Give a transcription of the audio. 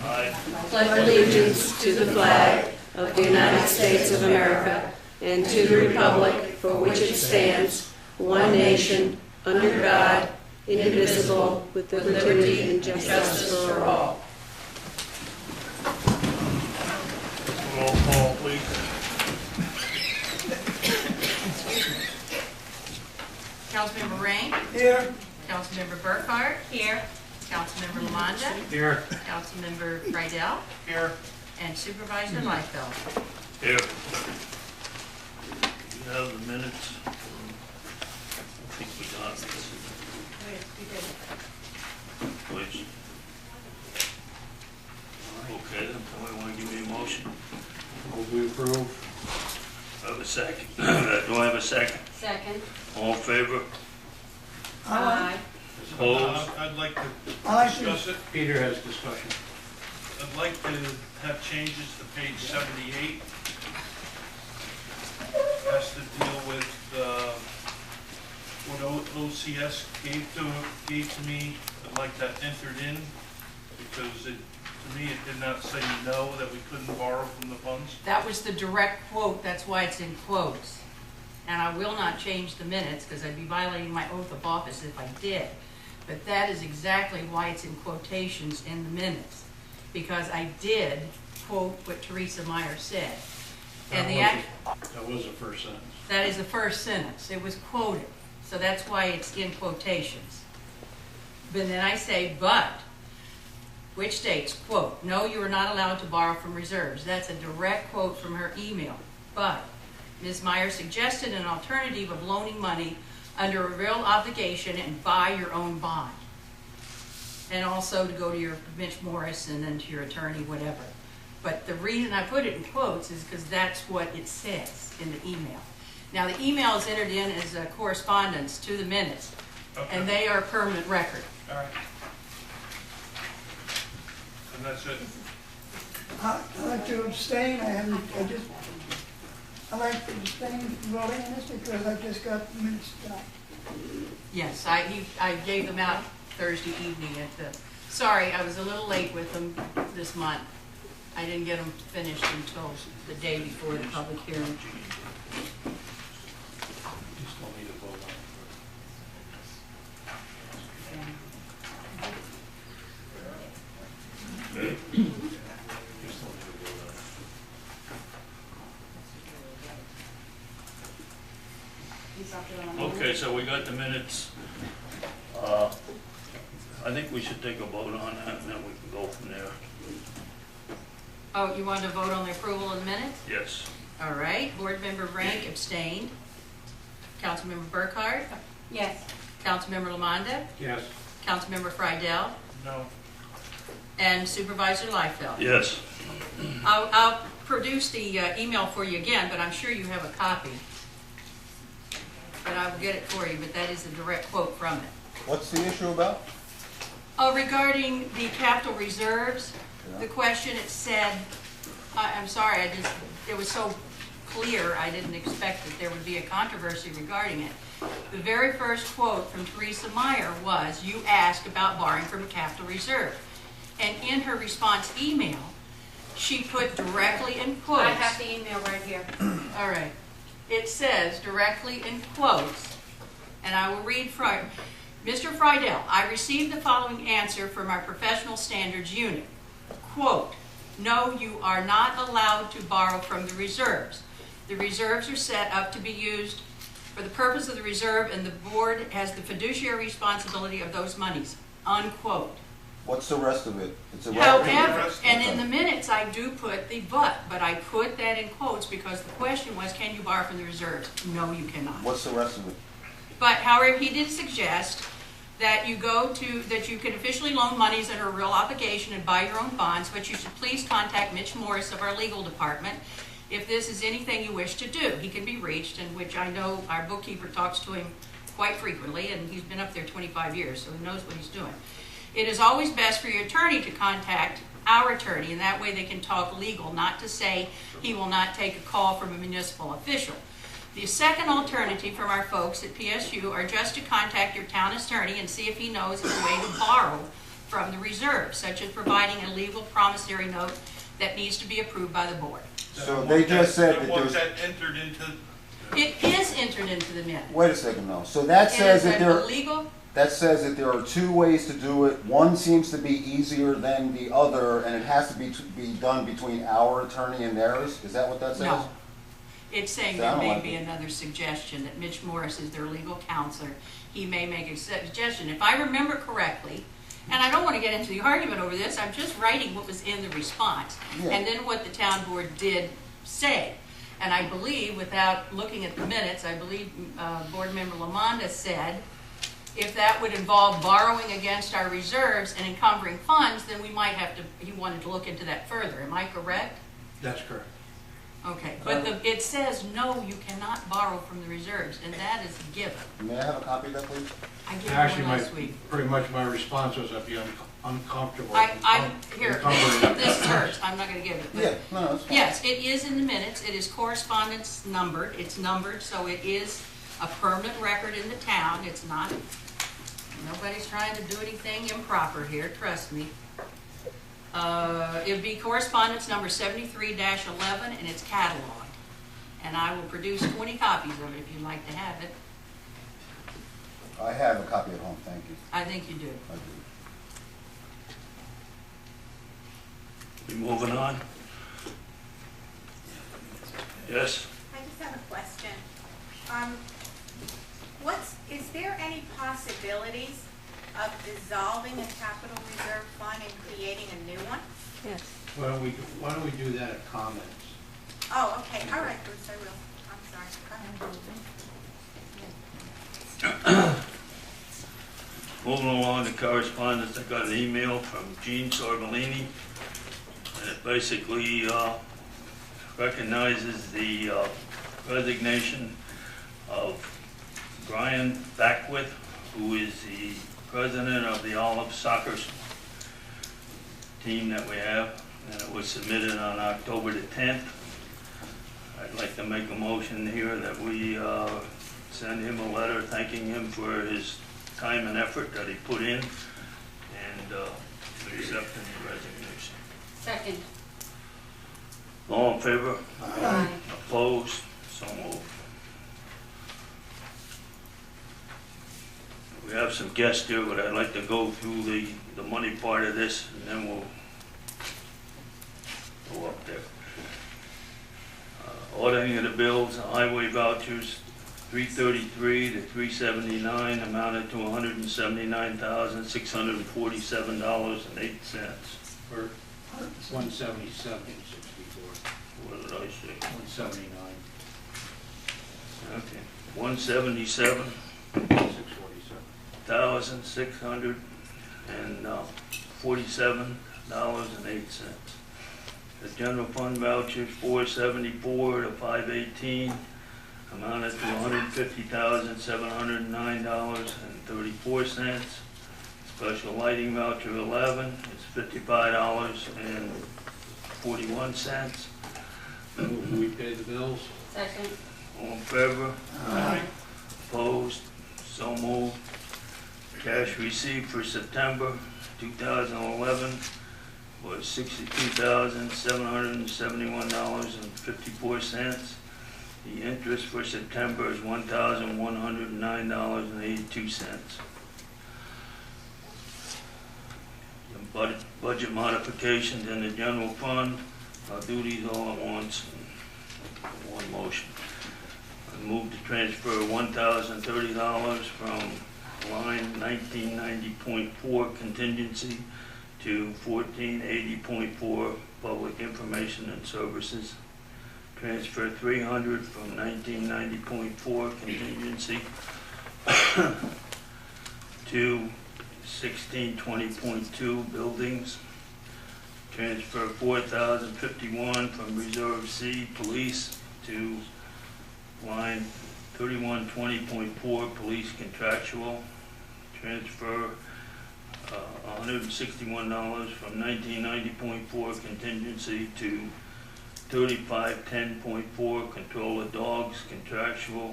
I pledge allegiance to the flag of the United States of America and to the republic for which it stands, one nation, under God, indivisible, with liberty and justice for all. Roll call, please. Councilmember Rain. Here. Councilmember Burkhart. Here. Councilmember Lamanda. Here. Councilmember Friedel. Here. And Supervisor Liefeld. Here. You have the minutes. I think we got this. Please. Okay, then somebody want to give me a motion? Will we approve? I have a second. Do I have a second? Second. All in favor? Aye. Opposed? I'd like to I discuss it. Peter has discussion. I'd like to have changes to page 78. Has to deal with what OCS gave to me. I'd like that entered in because to me it did not say no, that we couldn't borrow from the funds. That was the direct quote, that's why it's in quotes. And I will not change the minutes because I'd be violating my oath of office if I did. But that is exactly why it's in quotations in the minutes. Because I did quote what Teresa Meyer said. And That was the first sentence. that is the first sentence. It was quoted. So that's why it's in quotations. But then I say, but, which states, quote, no, you are not allowed to borrow from reserves. That's a direct quote from her email. But Ms. Meyer suggested an alternative of loaning money under a real obligation and buy your own bond. And also to go to your Mitch Morris and then to your attorney, whatever. But the reason I put it in quotes is because that's what it says in the email. Now the email is entered in as a correspondence to the minutes, Okay. and they are permanent record. All right. And that's it. I'd like to abstain. I'd like to abstain from voting on this because I just got the minutes done. Yes, I gave them out Thursday evening at the, sorry, I was a little late with them this month. I didn't get them finished until the day before the public hearing. You still need to vote on it. You still need to vote on it. Okay, so we got the minutes. I think we should take a vote on that and then we can go from there. Oh, you want to vote on the approval of the minutes? Yes. All right, Board Member Rank abstained. Councilmember Burkhart? Yes. Councilmember Lamanda? Yes. Councilmember Friedel? No. And Supervisor Liefeld? Yes. I'll produce the email for you again, but I'm sure you have a copy. But I will get it for you, but that is a direct quote from it. What's the issue about? Regarding the capital reserves, the question, it said, I'm sorry, it was so clear, I didn't expect that there would be a controversy regarding it. The very first quote from Teresa Meyer was, you asked about borrowing from a capital reserve. And in her response email, she put directly in quotes. I have the email right here. All right. It says directly in quotes, and I will read from Mr. Friedel, I received the following answer from our professional standards unit. Quote, no, you are not allowed to borrow from the reserves. The reserves are set up to be used for the purpose of the reserve, and the board has the fiduciary responsibility of those monies, unquote. What's the rest of it? It's a However, and in the minutes I do put the but I put that in quotes because the question was, can you borrow from the reserves? No, you cannot. What's the rest of it? But however, he did suggest that you can officially loan monies under a real obligation and buy your own bonds, but you should please contact Mitch Morris of our legal department if this is anything you wish to do. He can be reached, and which I know our bookkeeper talks to him quite frequently, and he's been up there 25 years, so he knows what he's doing. It is always best for your attorney to contact our attorney, and that way they can talk legal, not to say he will not take a call from a municipal official. The second alternative from our folks at PSU are just to contact your town attorney and see if he knows of a way to borrow from the reserve, such as providing a legal promissory note that needs to be approved by the board. So they just said that I want there's, that entered into, It is entered into the minutes. wait a second, no. So that It says is that a there, legal, that says that there are two ways to do it. One seems to be easier than the other, and it has to be done between our attorney and theirs. Is that what that says? no. It's saying there Sound may like be it. another suggestion, that Mitch Morris is their legal counselor. He may make a suggestion. If I remember correctly, and I don't want to get into the argument over this, I'm just writing what was in the response, Yeah. and then what the town board did say. And I believe, without looking at the minutes, I believe Board Member Lamonda said, if that would involve borrowing against our reserves and encumbering funds, then we might have to, he wanted to look into that further. Am I correct? That's correct. Okay, but it says, no, you cannot borrow from the reserves, and that is a given. May I have a copy of that, please? I gave Actually, one my, last week. pretty much my response was I'd be uncomfortable. Here, encumbering- this hurts, I'm not gonna give it. but- Yeah, no, that's fine. Yes, it is in the minutes, it is correspondence numbered, it's numbered, so it is a permanent record in the town, it's not, nobody's trying to do anything improper here, trust me. It'd be correspondence number 73-11, and it's cataloged. And I will produce 20 copies of it if you'd like to have it. I have a copy at home, thank you. I think you do. I do. We moving on? Yes? I just have a question. Is there any possibilities of dissolving a capital reserve fund and creating a new one? Yes. Why don't we do that at comments? Oh, okay, all right, Bruce, I will. I'm sorry. Go ahead. Moving along to correspondence, I got an email from Gene Sorbolini, and it basically recognizes the resignation of Brian Backwith, who is the president of the Olive Soccer team that we have, and it was submitted on October the 10th. I'd like to make a motion here that we send him a letter thanking him for his time and effort that he put in, and accepting the resignation. Second. All in favor? Aye. Opposed? So moved. We have some guests here, but I'd like to go through the money part of this, and then we'll go up there. Ordering of the bills, highway vouchers, 333 to 379, amounted to $179,647.08. Or 177.64, What did I say? 179, Okay, 177. 647. $1,647.08. The general fund vouchers, 474 to 518, amounted to $150,709.34. Special lighting voucher 11 is $55.41. Move we pay the bills? Second. All in favor? Aye. Opposed? So moved. Cash received for September 2011 was $62,771.54. The interest for September is $1,109.82. The budget modifications in the general fund, I'll do these all at once in one motion. I move to transfer $1,030 from line 1990.4 contingency to 1480.4 public information and services. Transfer $300 from 1990.4 contingency to 1620.2 buildings. Transfer $4,051 from Reserve C police to line 3120.4 police contractual. Transfer $161 from 1990.4 contingency to 3510.4 control of dogs contractual.